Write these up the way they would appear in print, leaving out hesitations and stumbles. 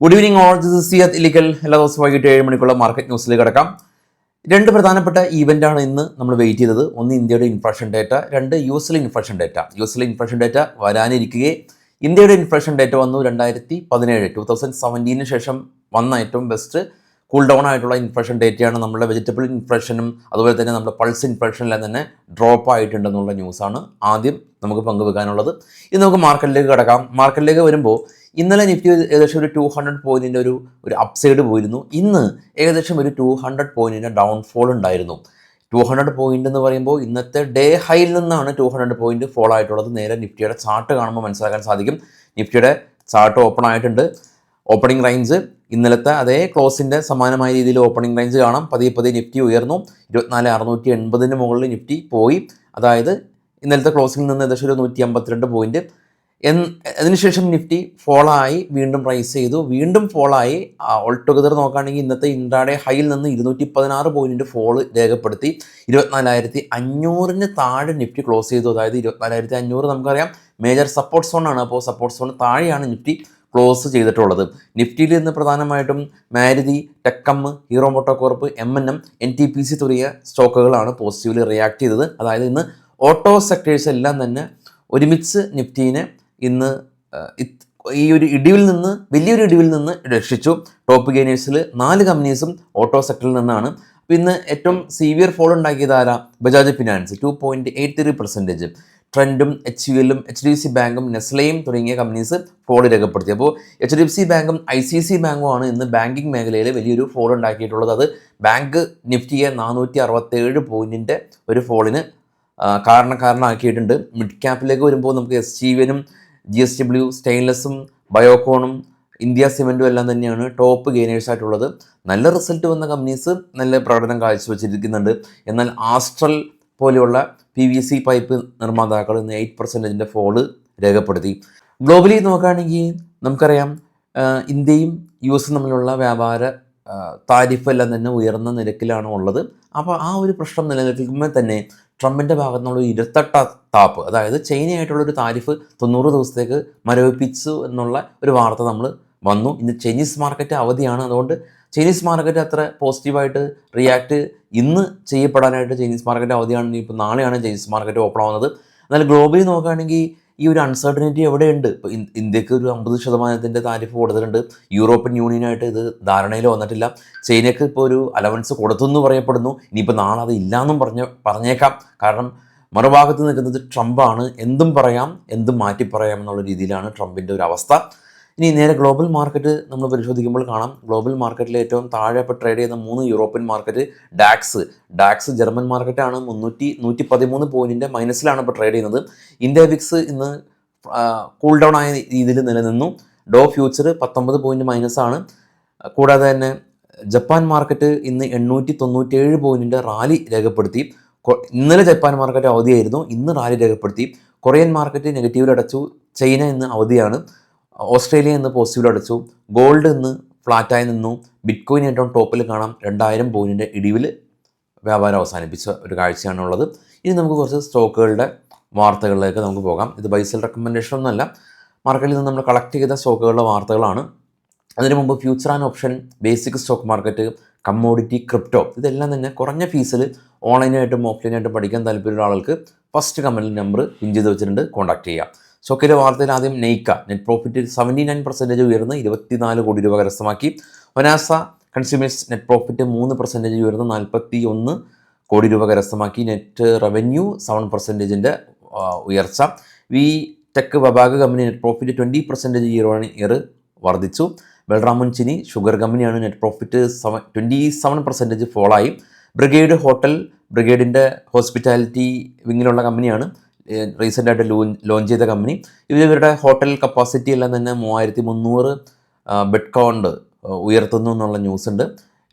Good evening all, this is Siyad Illikkal. എല്ലാ ദിവസവും വൈകിട്ട് 7 മണിക്കുള്ള മാർക്കറ്റ് ന്യൂസിലേക്ക് കിടക്കാം. രണ്ട് പ്രധാനപ്പെട്ട ഈവൻ്റാണ് ഇന്ന് നമ്മൾ വെയിറ്റ് ചെയ്തത്. ഒന്ന് ഇന്ത്യയുടെ ഇൻഫ്ലേഷൻ ഡേറ്റ, രണ്ട് യു എസിലെ ഇൻഫ്ലേഷൻ ഡേറ്റ. യു എസിലെ ഇൻഫ്ലേഷൻ ഡേറ്റ വരാനിരിക്കുകയെ ഇന്ത്യയുടെ ഇൻഫ്ലേഷൻ ഡേറ്റ വന്നു 2017 ശേഷം വന്ന ഏറ്റവും ബെസ്റ്റ് കൂൾ ഡൗൺ ആയിട്ടുള്ള ഇൻഫ്ലേഷൻ ഡേറ്റയാണ്. നമ്മുടെ വെജിറ്റബിൾ ഇൻഫ്ലേഷനും അതുപോലെ തന്നെ നമ്മുടെ പൾസ് ഇൻഫ്ലേഷനെല്ലാം തന്നെ ഡ്രോപ്പ് ആയിട്ടുണ്ടെന്നുള്ള ന്യൂസാണ് ആദ്യം നമുക്ക് പങ്കുവെക്കാനുള്ളത്. ഇത് നമുക്ക് മാർക്കറ്റിലേക്ക് കിടക്കാം. മാർക്കറ്റിലേക്ക് വരുമ്പോൾ ഇന്നലെ നിഫ്റ്റി ഏകദേശം ഒരു 200 പോയിൻറ്റിൻ്റെ ഒരു അപ്സൈഡ് പോയിരുന്നു. ഇന്ന് ഏകദേശം ഒരു 200 പോയിൻറ്റിൻ്റെ ഡൗൺഫോൾ ഉണ്ടായിരുന്നു. 200 പോയിൻ്റ് എന്ന് പറയുമ്പോൾ ഇന്നത്തെ ഡേ ഹൈയിൽ നിന്നാണ് 200 പോയിൻറ്റ് ഫോൾ ആയിട്ടുള്ളത്. നേരെ നിഫ്റ്റിയുടെ ചാർട്ട് കാണുമ്പോൾ മനസ്സിലാക്കാൻ സാധിക്കും. നിഫ്റ്റിയുടെ ചാർട്ട് ഓപ്പൺ ആയിട്ടുണ്ട്. ഓപ്പണിംഗ് റേഞ്ച് ഇന്നലത്തെ അതേ ക്ലോസിൻ്റെ സമാനമായ രീതിയിൽ ഓപ്പണിംഗ് റേഞ്ച് കാണാം. പതിയെ നിഫ്റ്റി ഉയർന്നു. 24,680 മുകളിൽ നിഫ്റ്റി പോയി. അതായത് ഇന്നലത്തെ ക്ലോസിംഗിൽ നിന്ന് ഏകദേശം ഒരു 152 പോയിൻറ്റ്. അതിനുശേഷം നിഫ്റ്റി ഫോളായി വീണ്ടും റൈസ് ചെയ്തു, വീണ്ടും ഫോളായി. ഓൾ ടുഗദർ നോക്കുകയാണെങ്കിൽ ഇന്നത്തെ ഇൻട്രാഡേ ഹൈയിൽ നിന്ന് 216 പോയിൻറ്റ് ഫോള് രേഖപ്പെടുത്തി 24,500 താഴെ നിഫ്റ്റി ക്ലോസ് ചെയ്തു. അതായത് 24,500 നമുക്കറിയാം മേജർ സപ്പോർട്ട് സോണാണ്. അപ്പോൾ സപ്പോർട്ട് സോൺ താഴെയാണ് നിഫ്റ്റി ക്ലോസ് ചെയ്തിട്ടുള്ളത്. നിഫ്റ്റിയിൽ നിന്ന് പ്രധാനമായിട്ടും മാരുതി, ടെക്കം, ഹീറോ മോട്ടോകോർപ്പ്, MNM, NTPC തുടങ്ങിയ സ്റ്റോക്കുകളാണ് പോസിറ്റീവ്ലി റിയാക്ട് ചെയ്തത്. അതായത് ഇന്ന് ഓട്ടോ സെക്ടേഴ്സ് എല്ലാം തന്നെ ഒരുമിച്ച് നിഫ്റ്റീനെ ഇന്ന് ഈ ഒരു വലിയൊരു ഇടിവിൽ നിന്ന് രക്ഷിച്ചു. ടോപ്പ് ഗെയിനേഴ്സിൽ 4 കമ്പനീസും ഓട്ടോ സെക്ടറിൽ നിന്നാണ്. അപ്പോൾ ഇന്ന് ഏറ്റവും സീവിയർ ഫോൾ ഉണ്ടാക്കിയത് ആരാ? ബജാജ് ഫിനാൻസ് 2.83%. ട്രെൻഡും, HUL, HDFC ബാങ്കും, നെസ്ലയും തുടങ്ങിയ കമ്പനീസ് ഫോൾ രേഖപ്പെടുത്തി. അപ്പോൾ HDFC ബാങ്കും ICICI ബാങ്കുമാണ് ഇന്ന് ബാങ്കിങ് മേഖലയിൽ വലിയൊരു ഫോൾ ഉണ്ടാക്കിയിട്ടുള്ളത്. അത് ബാങ്ക് നിഫ്റ്റിയെ 467 പോയിൻറ്റിൻ്റെ ഒരു ഫോളിന് കാരണമാക്കിയിട്ടുണ്ട്. മിഡ് ക്യാപ്പിലേക്ക് വരുമ്പോൾ നമുക്ക് SGVനും GSW, സ്റ്റെയിൻലെസ്സും, ബയോകോണും, ഇന്ത്യ സിമെൻറ്റും എല്ലാം തന്നെയാണ് ടോപ്പ് ഗെയിനേഴ്സായിട്ടുള്ളത്. നല്ല റിസൾട്ട് വന്ന കമ്പനീസ് നല്ല പ്രകടനം കാഴ്ചവെച്ചിരിക്കുന്നുണ്ട്. എന്നാൽ ആസ്ട്രൽ പോലെയുള്ള PVC പൈപ്പ് നിർമ്മാതാക്കൾ ഇന്ന് 8% ഫോള് രേഖപ്പെടുത്തി. ഗ്ലോബലി നോക്കുകയാണെങ്കിൽ നമുക്കറിയാം ഇന്ത്യയും US തമ്മിലുള്ള വ്യാപാര താരിഫ് എല്ലാം തന്നെ ഉയർന്ന നിരക്കിലാണ് ഉള്ളത്. അപ്പോൾ ആ ഒരു പ്രശ്നം നിലനിൽക്കുമ്പോൾ തന്നെ ട്രംപിൻ്റെ ഭാഗത്തു നിന്നുള്ള ഇരുത്തട്ട താപ്പ്, അതായത് ചൈനയായിട്ടുള്ളൊരു താരിഫ് 90 ദിവസത്തേക്ക് മരവിപ്പിച്ചു എന്നുള്ള ഒരു വാർത്ത നമ്മൾ വന്നു. ഇന്ന് ചൈനീസ് മാർക്കറ്റ് അവധിയാണ്. അതുകൊണ്ട് ചൈനീസ് മാർക്കറ്റ് അത്ര പോസിറ്റീവായിട്ട് റിയാക്ട് ഇന്ന് ചെയ്യപ്പെടാനായിട്ട് ചൈനീസ് മാർക്കറ്റ് അവധിയാണ്. ഇപ്പോൾ നാളെയാണ് ചൈനീസ് മാർക്കറ്റ് ഓപ്പൺ ആവുന്നത്. എന്നാൽ ഗ്ലോബലി നോക്കുകയാണെങ്കിൽ ഈ ഒരു അൺസർട്ടനിറ്റി എവിടെയുണ്ട്? ഇപ്പോൾ ഇന്ത്യക്ക് ഒരു 50% താരിഫ് കൊടുത്തിട്ടുണ്ട്. യൂറോപ്യൻ യൂണിയനായിട്ട് ഇത് ധാരണയിൽ വന്നിട്ടില്ല. ചൈനയ്ക്ക് ഇപ്പോൾ ഒരു അലവൻസ് കൊടുത്തു എന്ന് പറയപ്പെടുന്നു. ഇനിയിപ്പോൾ നാളെ അത് ഇല്ലയെന്നും പറഞ്ഞേക്കാം. കാരണം മറുഭാഗത്ത് നിൽക്കുന്നത് ട്രംപാണ്. എന്തും പറയാം, എന്തും മാറ്റി പറയാം എന്നുള്ള രീതിയിലാണ് ട്രംപിൻ്റെ ഒരു അവസ്ഥ. ഇനി നേരെ ഗ്ലോബൽ മാർക്കറ്റ് നമ്മൾ പരിശോധിക്കുമ്പോൾ കാണാം. ഗ്ലോബൽ മാർക്കറ്റിൽ ഏറ്റവും താഴെ ഇപ്പോൾ ട്രേഡ് ചെയ്യുന്ന 3 യൂറോപ്യൻ മാർക്കറ്റ്. ഡാക്സ് ജർമ്മൻ മാർക്കറ്റാണ്. 113 പോയിൻറ്റിൻ്റെ മൈനസിലാണ് ഇപ്പോൾ ട്രേഡ് ചെയ്യുന്നത്. ഇന്ത്യ വിക്സ് ഇന്ന് കൂൾ ഡൗൺ ആയ രീതിയിൽ നിലനിന്നു. ഡോ ഫ്യൂച്ചർ 19 പോയിൻറ്റ് മൈനസാണ്. കൂടാതെ തന്നെ ജപ്പാൻ മാർക്കറ്റ് ഇന്ന് 897 പോയിൻറ്റിൻ്റെ റാലി രേഖപ്പെടുത്തി. ഇന്നലെ ജപ്പാൻ മാർക്കറ്റ് അവധിയായിരുന്നു, ഇന്ന് റാലി രേഖപ്പെടുത്തി. കൊറിയൻ മാർക്കറ്റ് നെഗറ്റീവിൽ അടച്ചു. ചൈന ഇന്ന് അവധിയാണ്. ഓസ്ട്രേലിയ ഇന്ന് പോസിറ്റീവിൽ അടച്ചു. ഗോൾഡ് ഇന്ന് ഫ്ലാറ്റായി നിന്നു. ബിറ്റ്കോയിൻ ഏറ്റവും ടോപ്പിൽ കാണാം. 2000 പോയിൻറ്റിൻ്റെ ഇടിവിൽ വ്യാപാരം അവസാനിപ്പിച്ച ഒരു കാഴ്ചയാണുള്ളത്. ഇനി നമുക്ക് കുറച്ച് സ്റ്റോക്കുകളുടെ വാർത്തകളിലേക്ക് നമുക്ക് പോകാം. ഇത് ബൈസെൽ റെക്കമെൻഡേഷൻ ഒന്നുമല്ല, മാർക്കറ്റിൽ നിന്ന് നമ്മൾ കളക്ട് ചെയ്ത സ്റ്റോക്കുകളുടെ വാർത്തകളാണ്. അതിനു മുമ്പ് future and option, basic stock market, commodity, crypto ഇതെല്ലാം തന്നെ കുറഞ്ഞ ഫീസിൽ ഓൺലൈനായിട്ടും ഓഫ്ലൈനായിട്ടും പഠിക്കാൻ താല്പര്യമുള്ള ആൾക്ക് ഫസ്റ്റ് കമൻറ്റ് നമ്പർ പിൻ ചെയ്ത് വെച്ചിട്ടുണ്ട്, കോൺടാക്ട് ചെയ്യാം. സ്റ്റോക്കിലെ വാർത്തയിൽ ആദ്യം നെയ്ക്ക നെറ്റ് പ്രോഫിറ്റ് 79% ഉയർന്ന് 24 കോടി രൂപ കരസ്ഥമാക്കി. ഒനാസ കൺസ്യൂമേഴ്സ് നെറ്റ് പ്രോഫിറ്റ് 3% ഉയർന്ന് 41 കോടി രൂപ കരസ്ഥമാക്കി. നെറ്റ് റവന്യൂ 7% ഉയർച്ച. V Tech Wabag company net profit 20% year on year വർദ്ധിച്ചു. ബൽറാമുൻ ചിനി ഷുഗർ കമ്പനിയാണ് നെറ്റ് പ്രോഫിറ്റ് 27% ഫോളായി. ബ്രിഗേഡിൻ്റെ ഹോസ്പിറ്റാലിറ്റി വിങ്ങിലുള്ള കമ്പനിയാണ് റീസെൻ്റായിട്ട് ലോഞ്ച് ചെയ്ത കമ്പനി. ഇവരുടെ ഹോട്ടൽ കപ്പാസിറ്റി എല്ലാം തന്നെ 3300 ബെഡ് കൗണ്ട് ഉയർത്തുന്നു എന്നുള്ള ന്യൂസ് ഉണ്ട്.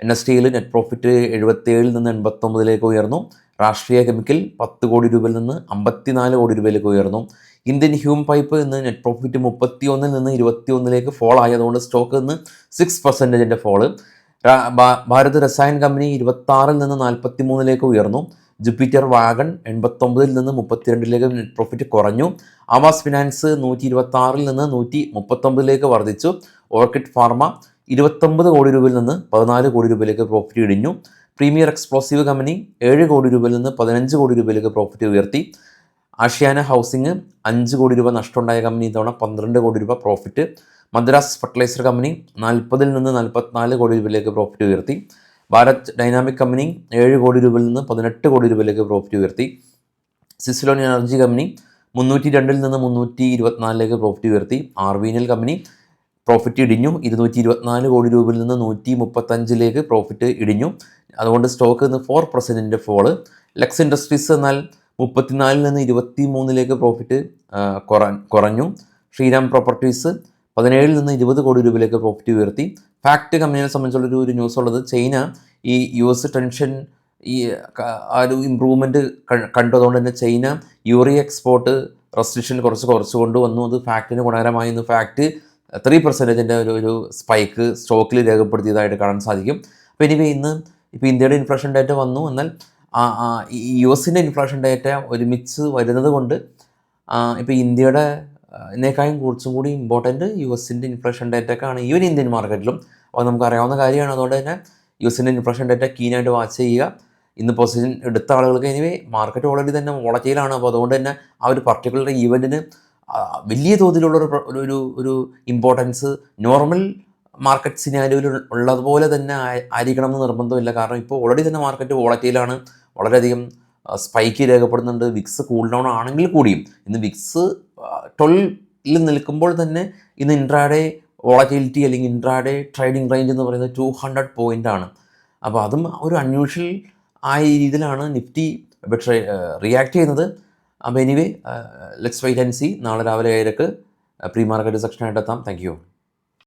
NSTയിൽ നെറ്റ് പ്രോഫിറ്റ് 77 നിന്ന് 89 ഉയർന്നു. രാഷ്ട്രീയ കെമിക്കൽ 10 കോടി രൂപയിൽ നിന്ന് 54 കോടി രൂപയിലേക്ക് ഉയർന്നു. ഇന്ത്യൻ ഹ്യൂം പൈപ്പ് ഇന്ന് നെറ്റ് പ്രോഫിറ്റ് 31 നിന്ന് 21 ഫോൾ ആയതുകൊണ്ട് സ്റ്റോക്ക് ഇന്ന് 6% ഫോള്. ഭാരത് രസായൻ കമ്പനി 26 നിന്ന് 43 ഉയർന്നു. ജുപ്പിറ്റർ വാഗൺ 89 നിന്ന് 32 നെറ്റ് പ്രോഫിറ്റ് കുറഞ്ഞു. ആവാസ് ഫിനാൻസ് 126 നിന്ന് 139 വർദ്ധിച്ചു. ഓർക്കിഡ് ഫാർമ 29 കോടി രൂപയിൽ നിന്ന് 14 കോടി രൂപയിലേക്ക് പ്രോഫിറ്റ് ഇടിഞ്ഞു. പ്രീമിയർ എക്സ്പ്ലോസീവ് കമ്പനി 7 കോടി രൂപയിൽ നിന്ന് 15 കോടി രൂപയിലേക്ക് പ്രോഫിറ്റ് ഉയർത്തി. ആഷ്യാന ഹൗസിംഗ് 5 കോടി രൂപ നഷ്ടമുണ്ടായ കമ്പനി ഇത്തവണ 12 കോടി രൂപ പ്രോഫിറ്റ്. മദ്രാസ് ഫെർട്ടിലൈസർ കമ്പനി 40 നിന്ന് 44 കോടി രൂപയിലേക്ക് പ്രോഫിറ്റ് ഉയർത്തി. ഭാരത് ഡൈനാമിക് കമ്പനി 7 കോടി രൂപയിൽ നിന്ന് 18 കോടി രൂപയിലേക്ക് പ്രോഫിറ്റ് ഉയർത്തി. സിസിലോൺ എനർജി കമ്പനി 302 നിന്ന് 324 പ്രോഫിറ്റ് ഉയർത്തി. ആർവീനിയൽ കമ്പനി പ്രോഫിറ്റ് ഇടിഞ്ഞു. 224 കോടി രൂപയിൽ നിന്ന് 135 പ്രോഫിറ്റ് ഇടിഞ്ഞു. അതുകൊണ്ട് സ്റ്റോക്ക് ഇന്ന് 4% ഫോള്. ലെക്സ് ഇൻഡസ്ട്രീസ് എന്നാൽ 34 നിന്ന് 23 പ്രോഫിറ്റ് കുറഞ്ഞു. ശ്രീരാം പ്രോപ്പർട്ടീസ് 17 നിന്ന് 20 കോടി രൂപയിലേക്ക് പ്രോഫിറ്റ് ഉയർത്തി. ഫാക്ട് കമ്പനിയെ സംബന്ധിച്ചുള്ളൊരു ന്യൂസ് ഉള്ളത്, ചൈന ഈ US ടെൻഷൻ ആ ഒരു ഇമ്പ്രൂവ്മെൻറ്റ് കണ്ടതുകൊണ്ട് തന്നെ ചൈന യൂറിയ എക്സ്പോർട്ട് റെസ്ട്രിക്ഷൻ കുറച്ച് കൊണ്ടുവന്നു. അത് ഫാക്ടിന് ഗുണകരമായി. ഇന്ന് ഫാക്ട് 3% ഒരു സ്പൈക്ക് സ്റ്റോക്കിൽ രേഖപ്പെടുത്തിയതായിട്ട് കാണാൻ സാധിക്കും. അപ്പോൾ എനിവേ ഇന്ന് ഇപ്പോൾ ഇന്ത്യയുടെ ഇൻഫ്ലേഷൻ ഡേറ്റ വന്നു. എന്നാൽ US-ൻ്റെ ഇൻഫ്ലേഷൻ ഡേറ്റ ഒരുമിച്ച് വരുന്നത് കൊണ്ട് ഇപ്പോൾ ഇന്ത്യയുടെ ഇതിനേക്കാളും കുറച്ചും കൂടി ഇമ്പോർട്ടൻറ്റ് US-ൻ്റെ ഇൻഫ്ലേഷൻ ഡേറ്റക്കാണ് ഈവൻ ഇന്ത്യൻ മാർക്കറ്റിലും. അപ്പോൾ നമുക്കറിയാവുന്ന കാര്യമാണ്. അതുകൊണ്ട് തന്നെ US-ൻ്റെ ഇൻഫ്ലേഷൻ ഡേറ്റ കീനായിട്ട് വാച്ച് ചെയ്യുക. ഇന്ന് പൊസിഷൻ എടുത്ത ആളുകൾക്ക് എനിവേ മാർക്കറ്റ് ഓൾറെഡി തന്നെ വോളറ്റൈലാണ്. അപ്പോൾ അതുകൊണ്ട് തന്നെ ആ ഒരു പർട്ടിക്കുലർ ഈവൻറ്റിന് വലിയ തോതിലുള്ള ഒരു ഇമ്പോർട്ടൻസ് നോർമൽ മാർക്കറ്റ് സിനാരിയോയിൽ ഉള്ളതുപോലെ തന്നെ ആയിരിക്കണം എന്ന് നിർബന്ധമില്ല. കാരണം ഇപ്പോൾ ഓൾറെഡി തന്നെ മാർക്കറ്റ് വോളറ്റൈലാണ്, വളരെയധികം സ്പൈക്ക് രേഖപ്പെടുന്നുണ്ട്. വിക്സ് കൂൾ ഡൗൺ ആണെങ്കിൽ കൂടിയും ഇന്ന് വിക്സ് 12 നിൽക്കുമ്പോൾ തന്നെ ഇന്ന് ഇൻട്രാഡേ വോളറ്റിലിറ്റി അല്ലെങ്കിൽ ഇൻട്രാഡേ ട്രേഡിംഗ് റേഞ്ച് എന്ന് പറയുന്നത് 200 പോയിൻ്റ് ആണ്. അപ്പോൾ അതും ഒരു അൺയൂഷ്വൽ ആയ രീതിയിലാണ് നിഫ്റ്റി റിയാക്ട് ചെയ്യുന്നത്. അപ്പോൾ anyway let's wait and see. നാളെ രാവിലെ 7 പ്രീ മാർക്കറ്റ് സെക്ഷനായിട്ട് എത്താം. Thank U.